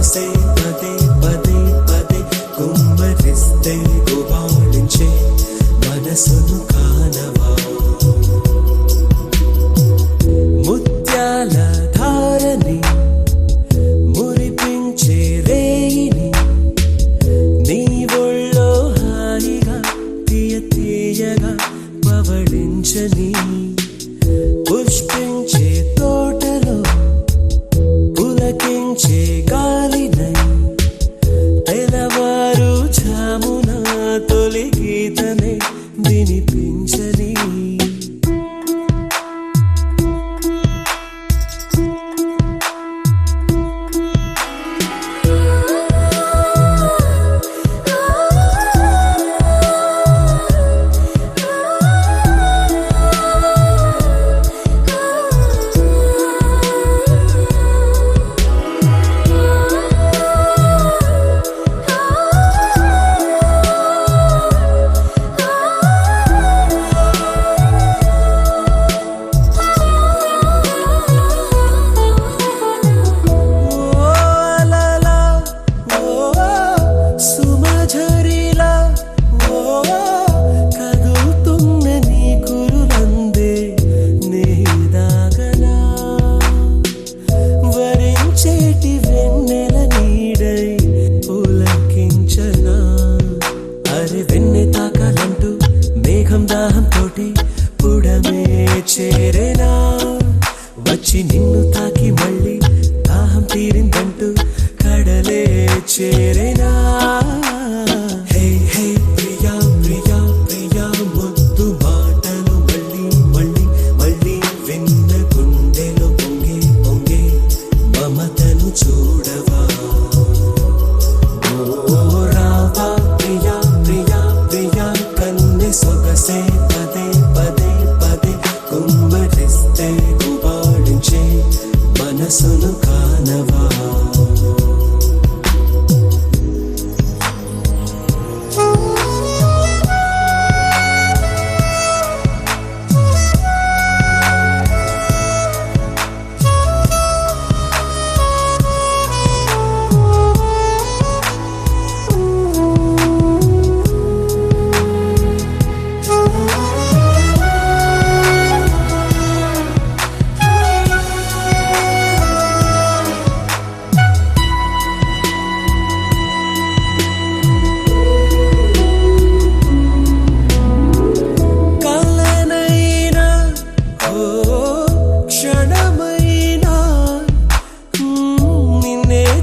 సొగసే పదే పదే పదే కుమ్మరిస్తే గుబాళించే మనసును కానవా ముత్యాల ధారని మురిపించే రేయిని నీ ఒళ్ళో హాయిగా తీయ తీయగా పవళించని పుష్పించే తోటలో పులకించే గాలినై తెలవారు ఝామున తొలి గీతనే వినిపించని చేరేనా వచ్చి నిన్ను తాకి మళ్ళీ దాహం తీరిందంటూ కడలే చేరేనా హే హే ప్రియా ప్రియా ప్రియా ముద్దు మాటలు మళ్ళీ మళ్ళీ మళ్ళీ విన్న గుండెలో పొంగే పొంగే మమతను చూడవా ఓ రావా ప్రియా ప్రియా ప్రియా కన్నె సొగసే పదే పదే పదే కుమ్మరిస్తే గుబాళించే మనసును కానవా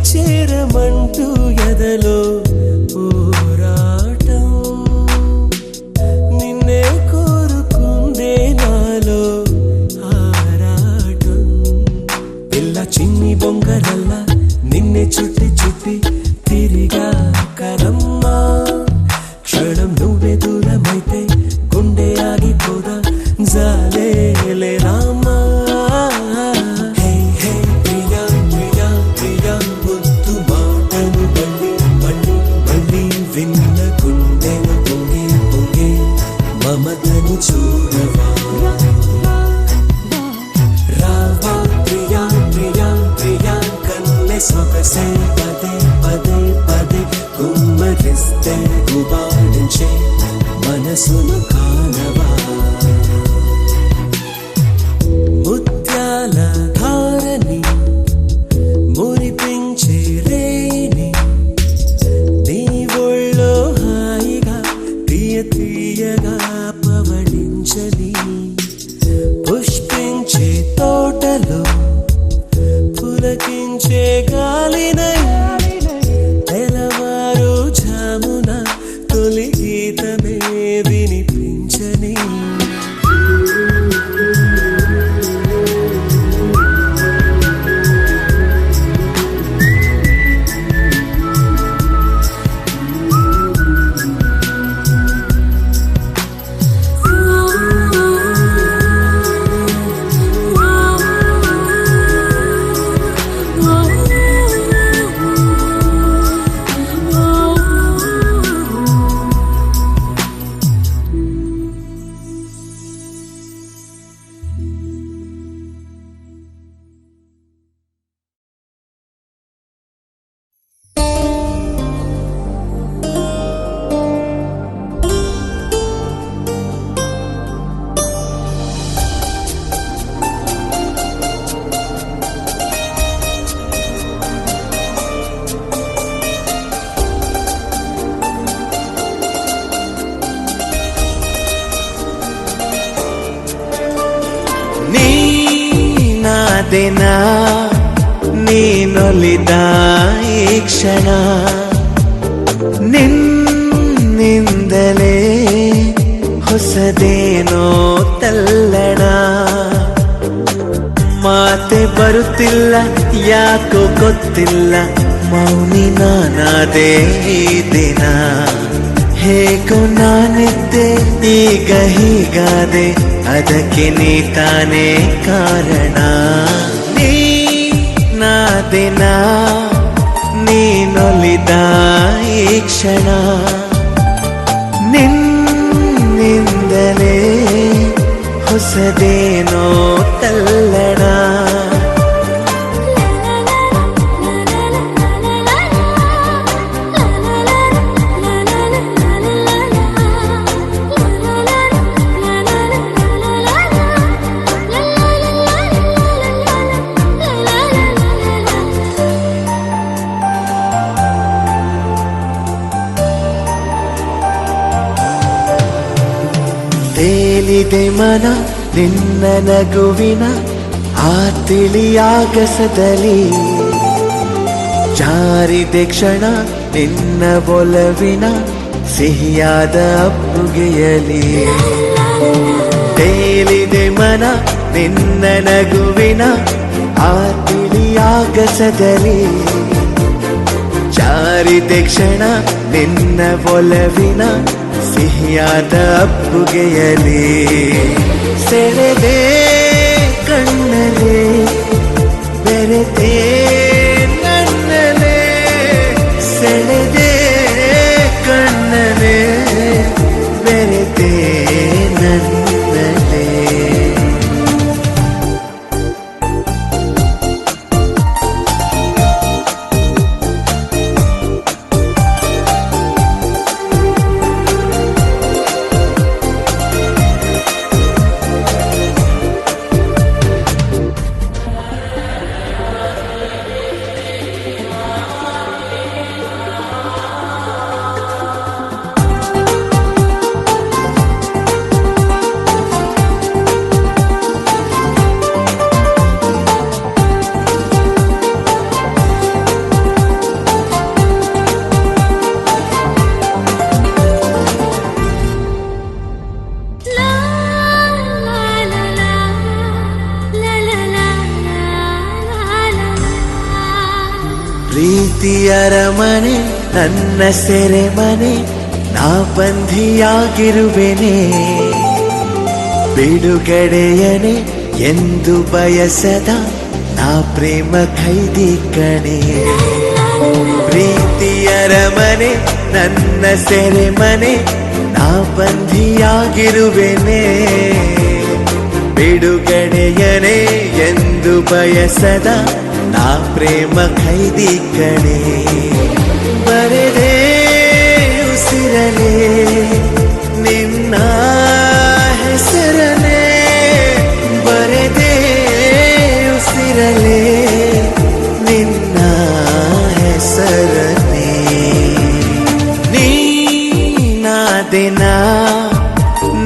చేరమంటూ ఎదలో పోరాటం నిన్నే కోరుకుందే నాలో ఆరాటం పిల్ల చిన్ని బొంగరల్లా నిన్నే చుట్టి చుట్టి తిరిగా కరమ్మా క్షణం నువ్వే దూరమైతే గుండె ఆగిపోదా జాలేలే రామా విన్న గుండెను పొంగే పొంగే మమతను చూడవా రావా ప్రియా ప్రియా ప్రియా కన్నె సొగసే పదే పదే పదే కుమ్మరిస్తే గుబాళించే మనసును కానవా ముత్యాల ధారని మురిపించే రేయిని తీయగా పవళించని పుష్పించే తోటలో పులకించే గాలినై తెలవారు ఝామున తొలి గీతమే వినిపించని ದಿನ ನೀನೊಲಿದ ಈ ಕ್ಷಣ ನಿನ್ನಿಂದಲೇ ಹೊಸದೇನೋ ತಲ್ಲಣ ಮಾತೆ ಬರುತ್ತಿಲ್ಲ ಯಾಕೋ ಗೊತ್ತಿಲ್ಲ ಮೌನಿ ನಾನಾದೆ ಈ ದಿನ ಹೇಗೋ ನಾನಿದ್ದೆ ಈಗ ಹೀಗಾದೆ ಅದಕ್ಕೆ ನೀ ತಾನೇ ಕಾರಣ ದಿನ ನೀನೊಲಿದ ಈ ಕ್ಷಣ ನಿನ್ನಿಂದಲೇ ಹೊಸದೇನೋ ತಲ್ಲಣ ತೇಲಿದೆ ಮನ ನಿನ್ನ ನಗುವಿನ ಆ ತಿಳಿಯಾಗಸದಲ್ಲಿ ಜಾರಿದೆ ಕ್ಷಣ ನಿನ್ನ ಒಲವಿನ ಸಿಹಿಯಾದ ಅಪ್ಪುಗೆಯಲಿ ತೇಲಿದೆ ಮನ ನಿನ್ನ ನಗುವಿನ ಆ ತಿಳಿಯಾಗಸದಲ್ಲಿ ಜಾರಿದೆ ಕ್ಷಣ ನಿನ್ನ ಒಲವಿನ ಸಿಹಿಯಾದ ಅಪ್ಪುಗೆಯಲಿ ಸೆಳೆದೆ ಕಣ್ಣಲೆ ಬೆರೆತೆ ನನ್ನಲೆ ಸೆಳೆದೆ ಕಣ್ಣಲೆ ಬೆರೆತೆ ನನ್ನಲೆ ಪ್ರೀತಿಯ ಅರಮನೆ ನನ್ನ ಸೆರೆಮನೆ ನಾ ಬಂಧಿಯಾಗಿರುವೆನೆ ಬಿಡುಗಡೆಯನೆ ಎಂದು ಬಯಸದ ನಾ ಪ್ರೇಮ ಖೈದಿ ಕಣೆ ಪ್ರೀತಿಯ ಅರಮನೆ ನನ್ನ ಸೆರೆಮನೆ ನಾ ಬಂಧಿಯಾಗಿರುವೆನೆ ಬಿಡುಗಡೆಯನೆ ಎಂದು ಬಯಸದ ನಾ ಪ್ರೇಮ ಖೈದಿ ಕಣೆ ಬರೆದೆ ಉಸಿರಲೆ ನಿನ್ನ ಹೆಸರನೆ ಬರೆದೆ ಉಸಿರಲೆ ನಿನ್ನ ಹೆಸರನೆ ನೀನಾದಿನ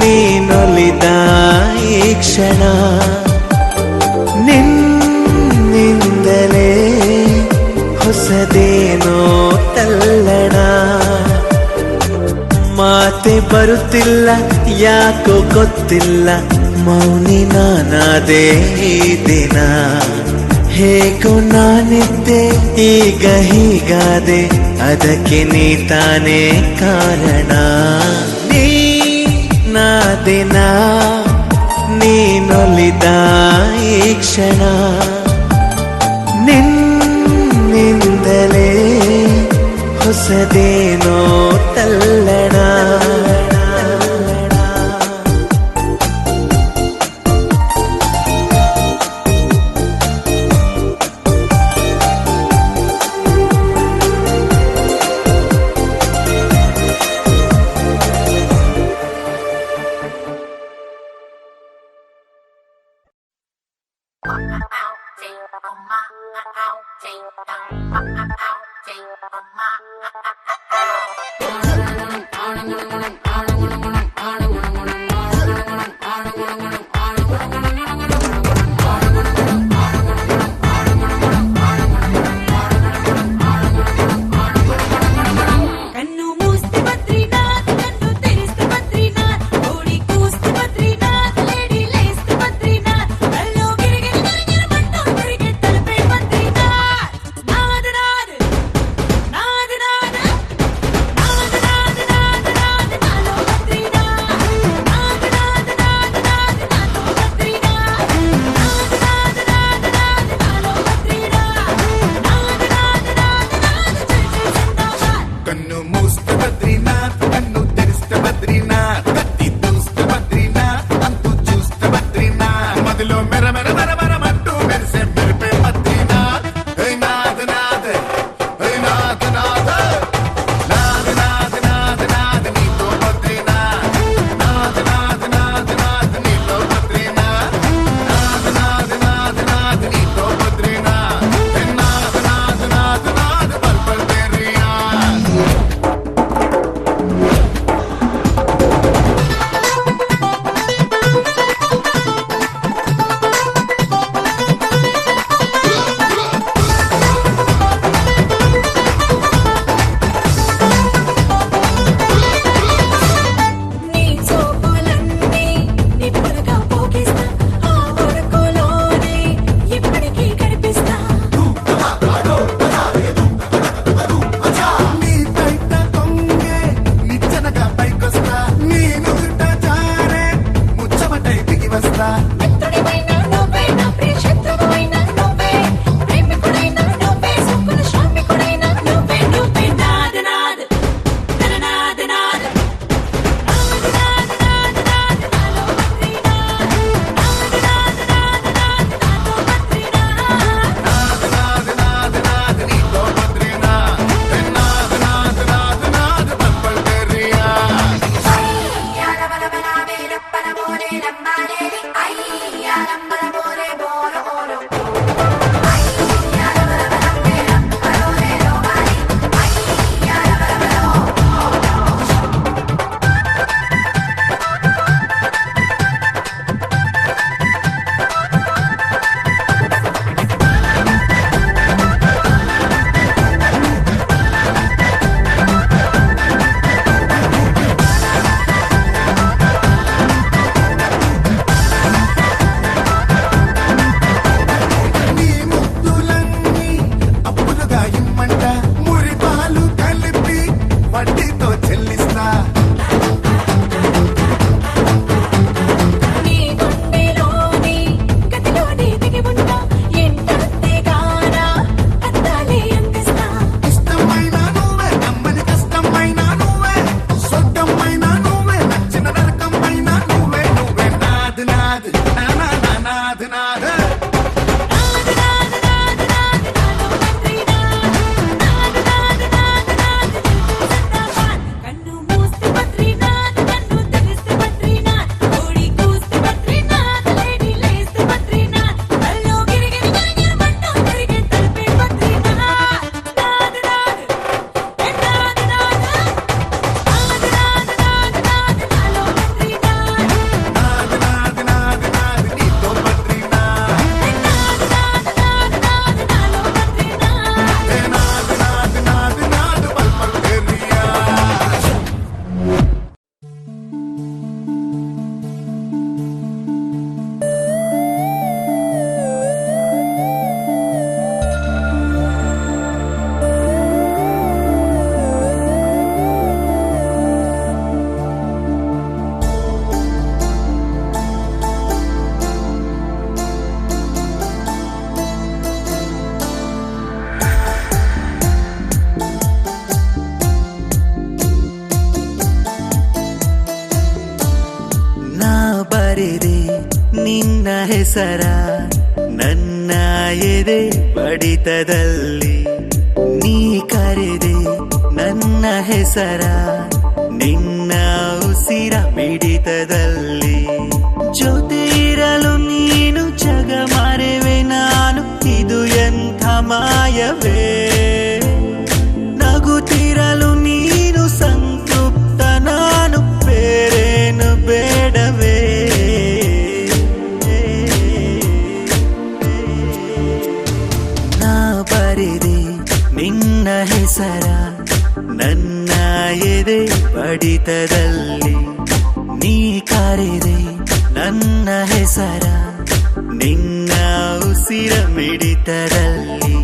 ನೀನೊಲಿದ ಈ ಕ್ಷಣ ನಿನ್ನಿಂದಲೇ ಹೊಸದೇನೋ ತಲ್ಲಣ ಮಾತೆ ಬರುತ್ತಿಲ್ಲ ಯಾಕೋ ಗೊತ್ತಿಲ್ಲ ಮೌನಿ ನಾನಾದೆ ಈ ದಿನ ಹೇಗೋ ನಾನಿದ್ದೆ ಈಗ ಹೀಗಾದೆ ಅದಕ್ಕೆ ನೀ ತಾನೇ ಕಾರಣ ದಿನ ನೀನೊಲಿದ ಈ ಕ್ಷಣ ನಿನ್ನಿಂದಲೇ ಹೊಸದೇನೋ ತಲ್ಲಣ ಹೆಸರ ನನ್ನ ಎದೆ ಬಡಿತದಲ್ಲಿ ನೀ ಕರೆದೆ ನನ್ನ ಹೆಸರ ನಿನ್ನ ಉಸಿರ ಮಿಡಿತದಲ್ಲಿ ಜೊತೆ ಇರಲು ನೀನು ಜಗ ಮರೆವೆ ನಾನು ಇದು ಎಂಥ ಮಾಯವೇ ನಗುತ್ತಿರಲು ನೀನು ಸಂತೃಪ್ತ ನಾನು ಬೇರೇನು ಬೇಡವೇ ನಾ ಬರೆದೆ ನಿನ್ನ ಹೆಸರ ನನ್ನ ಎದೆ ಬಡಿತದಲ್ಲಿ ನೀ ಕರೆದೆ ನನ್ನ ಹೆಸರ ನಿನ್ನ ಉಸಿರ ಮಿಡಿತದಲ್ಲಿ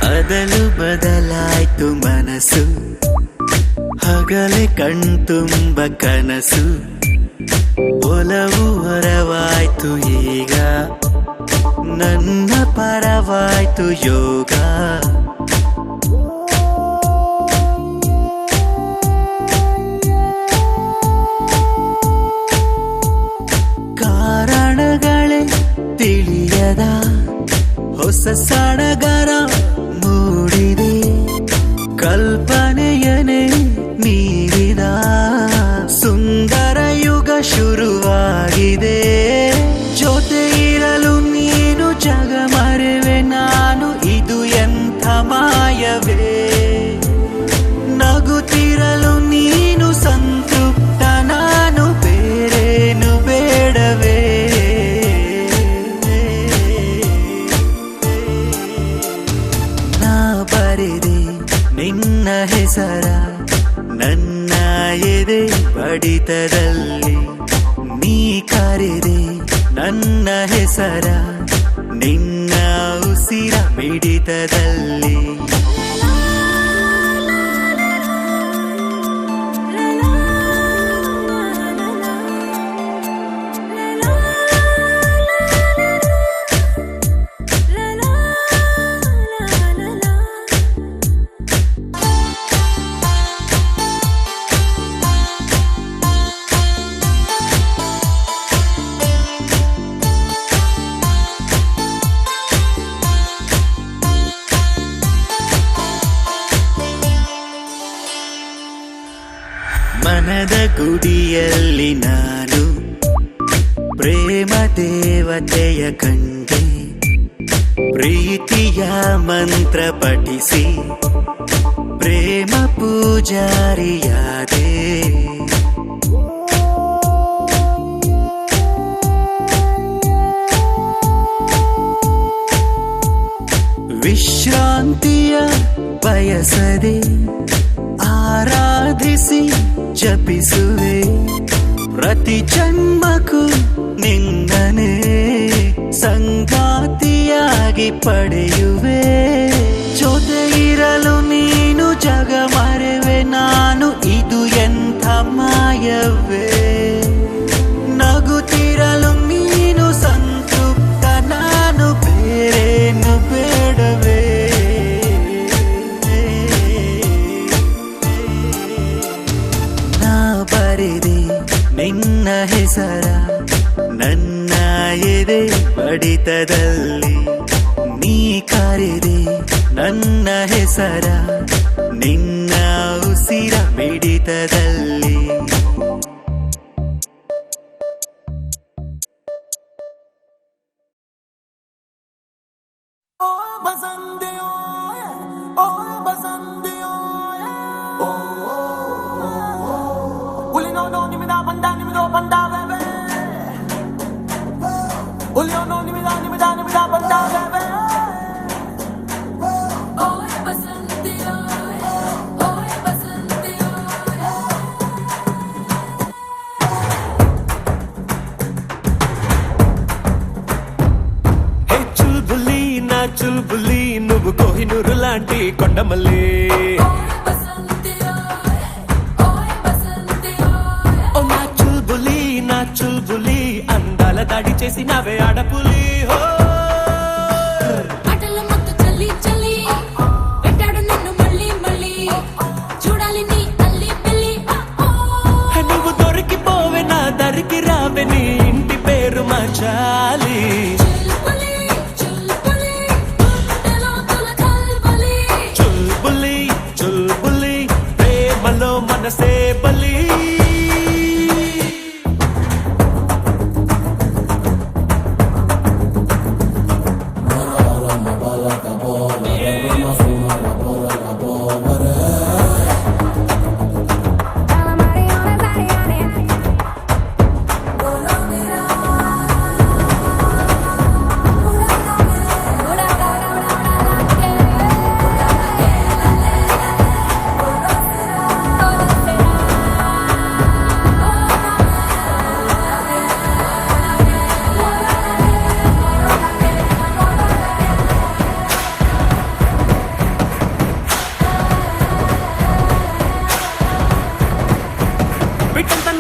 ಅದಲು ಬದಲಾಯ್ತು ಮನಸ್ಸು ಹಗಲೆ ಕಣ್ತುಂಬ ಕನಸು ಒಲವು ಹೊರವಾಯ್ತು ಈಗ ನನ್ನ ಪರವಾಯ್ತು ಯೋಗ ಕಾರಣಗಳೇ ತಿಳಿಯದ ಹೊಸ ಸಡಗರ ಮೂಡಿದೆ ಕಲ್ಪನೆಯನೇ ನೀಡಿದ ಸುಂದರ ಯುಗ ಶುರುವಾಗಿದೆ ಜೊತೆ ಇರಲು ನೀನು ಜಗ ಮರೆವೆ ನಾನು ಇದು ಎಂಥ ಮಾಯವೇ ನಗುತ್ತಿರಲು ನೀನು ಸಂತೃಪ್ತ ನಾನು ಬೇರೇನು ಬೇಡವೇ ಬರೆದೆ ನಿನ್ನ ಹೆಸರ ನನ್ನ ಎದೆ ಬಡಿತದಲ್ಲಿ ನೀ ಕರೆದೆ ನನ್ನ ಹೆಸರ ನಿನ್ನ ಉಸಿರ ಮಿಡಿತದಲ್ಲಿ ಮನದ ಗುಡಿಯಲ್ಲಿ ನಾನು ಪ್ರೇಮ ದೇವತೆಯ ಕಂಡೆ ಪ್ರೀತಿಯ ಮಂತ್ರ ಪಠಿಸಿ ಪ್ರೇಮ ಪೂಜಾರಿಯಾದೆ ವಿಶ್ರಾಂತಿಯ ಬಯಸದೆ ಆರಾಧಿಸಿ ಜಪಿಸುವೆ ಪ್ರತಿ ಜನ್ಮಕ್ಕೂ ನಿನ್ನನೆ ಸಂಗಾತಿಯಾಗಿ ಪಡೆಯುವೆ ಜೊತೆ ಇರಲು ನೀನು ಜಗ ಮರೆವೆ ನಾನು ಇದು ಎಂಥ ಮಾಯವೇ ನಗುತ್ತಿರಲು ನೀನು ಸಂತೃಪ್ತ ನಾನು ಬೇರೇನು ಬೇಡವೇ ಬರೆದೆ ನಿನ್ನ ಹೆಸರ ನನ್ನ ಎದೆ ಬಡಿತದಲ್ಲಿ ನೀ ಕರೆದೆ ನನ್ನ ಹೆಸರ ನಿನ್ನ ಉಸಿರ ಮಿಡಿತದಲ್ಲಿ చుల్బులి నువ్వు కోహినూరు లాంటి కొండమల్లి ఓ నా చుల్బులి అందాల దాడి చేసి నావే ఆడపులి హో నువ్వు దొరికిపోవే నా దరికి రావే నీ ఇంటి పేరు మార్చాలి చుల్బులి ప్రేమలో మనసే బలి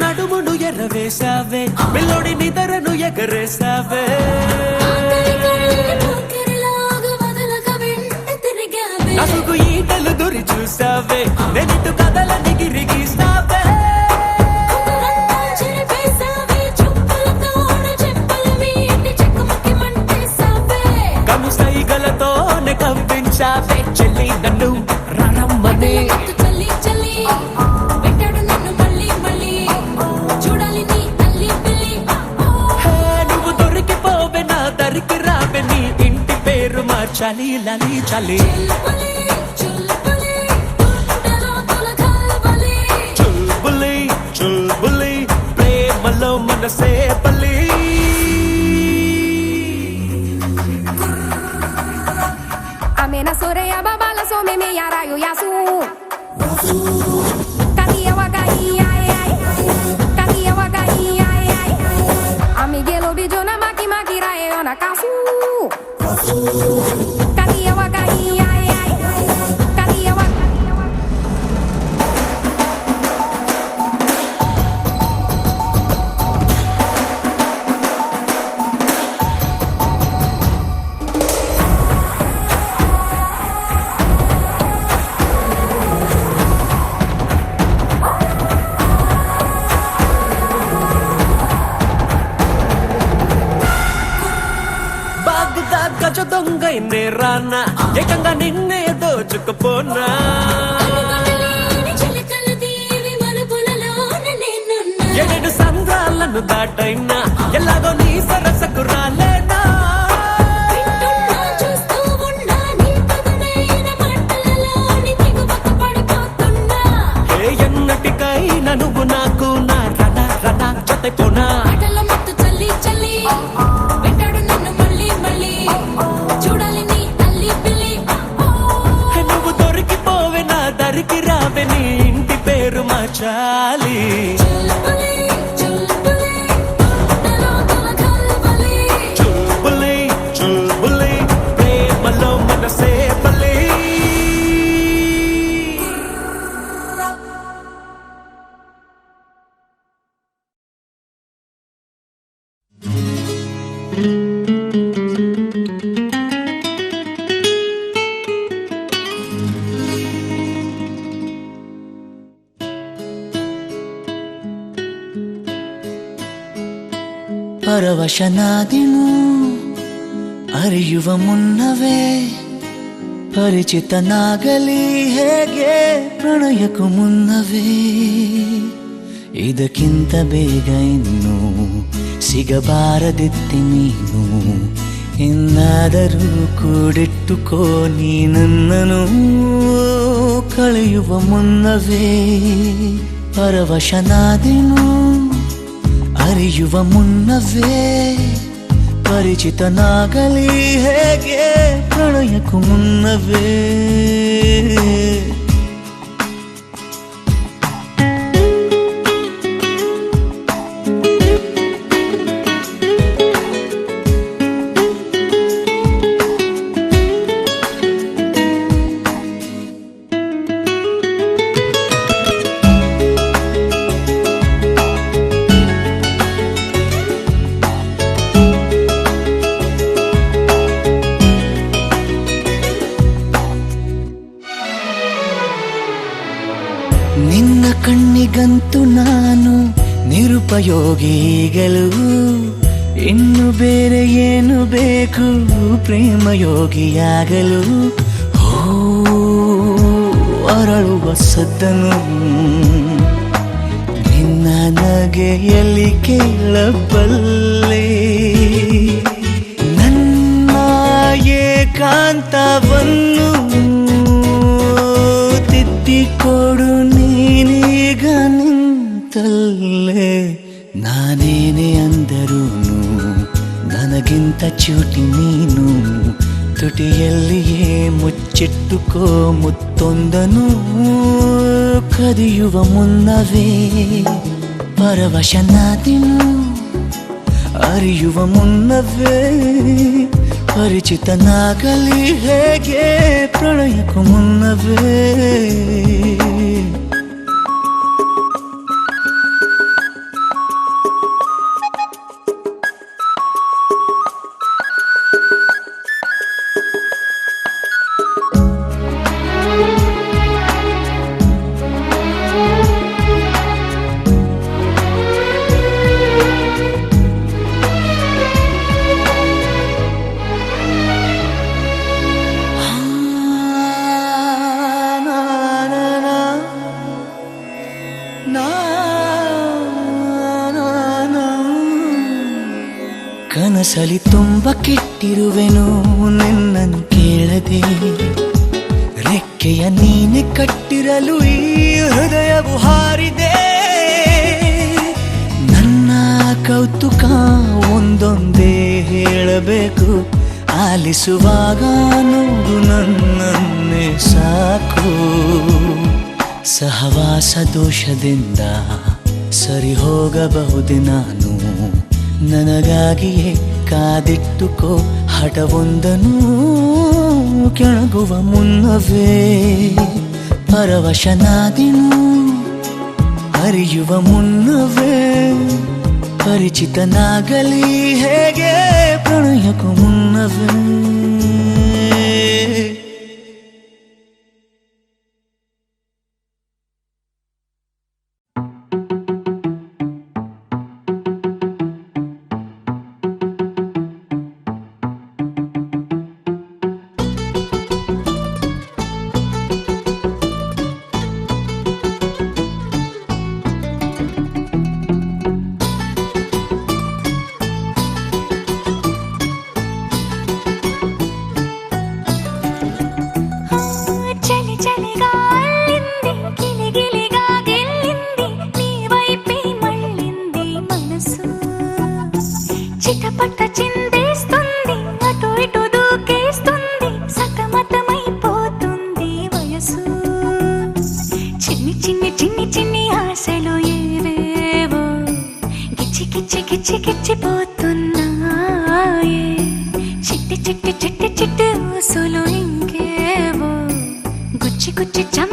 నడుమును ఎర్రవేశావే పిల్లోడి నిదరను ఎగరేశావే నసుగు ఈటలు గురి చూసావే నెనిటు కథలని గిరిగిస్తావే కనుసైగలతోనే కవ్వించావే చెల్లి నన్ను రమ్మనే చలి లలి చలి చుల్బులి ప్రేమలో మనసే బలి Amena soreya babala so me yarayo yasu Katiya wagai ay ay Katiya wagai ay ay Amigelo bijona maki maki rae ona kasu Katiya wagai ay ay Katiya wagai గజ దొంగైనే రానా ఏకంగా నిన్నే దోచుకుపోనా ఏడు సంద్రాలను దాటైనా ఎలాగో నీ సరసకు రాలేనా ఎన్నటికైనా నువ్వు నాకు నా రణ జతైపోనా దరికి రావే నీ ఇంటి పేరు మార్చాలి చుల్బులి ప్రేమలో మనసే బలి ಪರವಶನಾದಿನು ಅರಿಯುವ ಮುನ್ನವೇ ಪರಿಚಿತನಾಗಲಿ ಹೇಗೆ ಪ್ರಣಯಕ್ಕೂ ಮುನ್ನವೇ ಇದಕ್ಕಿಂತ ಬೇಗ ಇನ್ನು ಸಿಗಬಾರದಿತ್ತೆ ನೀನು ಇನ್ನಾದರೂ ಕೂಡಿಟ್ಟುಕೋ ನೀ ನನ್ನನು ಕಳೆಯುವ ಮುನ್ನವೇ ಪರವಶನಾದಿನು ಅರಿಯುವ ಮುನ್ನವೇ ಪರಿಚಿತನಾಗಲಿ ಹೇಗೆ ಪ್ರಣಯಕ್ಕೂ ಮುನ್ನವೇ ಕಣ್ಣಿಗಂತೂ ನಾನು ನಿರುಪಯೋಗಿಗಳು, ಇನ್ನು ಬೇರೆ ಏನು ಬೇಕು ಪ್ರೇಮಯೋಗಿಯಾಗಲು. ಅರಳುವ ಸದ್ದನು ನಿನ್ನ ನಗೆಯಲ್ಲಿ ಕೇಳಬಲ್ಲೆ, ನನ್ನ ಏಕಾಂತವನ್ನು ತಿದ್ದಿಕೊಡು ನೀನೀಗ ನಿಂತಲ್ಲೇ. ನಾನೇನೇ ಅಂದರೂನು ನನಗಿಂತ ಚೂಟಿ ನೀನು, ತುಟಿಯಲ್ಲಿಯೇ ಮುಚ್ಚಿಟ್ಟುಕೋ ಮುತ್ತೊಂದನು. ಕದಿಯುವ ಮುನ್ನವೇ ಪರವಶನಾದಿನು, ಅರಿಯುವ ಮುನ್ನವೇ ಪರಿಚಿತನಾಗಲಿ ಹೇಗೆ ಪ್ರಣಯಕ್ಕೂ ಮುನ್ನವೇ. ಕನಸಲಿ ತುಂಬ ಕೆಟ್ಟಿರುವೆನು ನಿನ್ನನ್ನು ಕೇಳದೆ, ರೆಕ್ಕೆಯ ನೀನೆ ಕಟ್ಟಿರಲು ಈ ಹೃದಯವು ಹಾರಿದೆ. ನನ್ನ ಕೌತುಕ ಒಂದೊಂದೇ ಹೇಳಬೇಕು, ಆಲಿಸುವಾಗ ನೋಡು ನನ್ನನ್ನೇ ಸಾಕು. ಸಹವಾಸ ದೋಷದಿಂದ ಸರಿ ಹೋಗಬಹುದೇ ನಾನು, ನನಗಾಗಿಯೇ ಕಾದಿಟ್ಟುಕೋ ಹಠವೊಂದನು. ಕೆಳಗುವ ಮುನ್ನವೇ ಪರವಶನಾದಿನು, ಅರಿಯುವ ಮುನ್ನವೇ ಪರಿಚಿತನಾಗಲಿ ಹೇಗೆ ಪ್ರಣಯಕ್ಕೂ ಮುನ್ನವೇ. చిట్టి చిట్టి చిట్టి చిట్టి ఊసులు ఇంకేవో గుచ్చి గుచ్చి చమ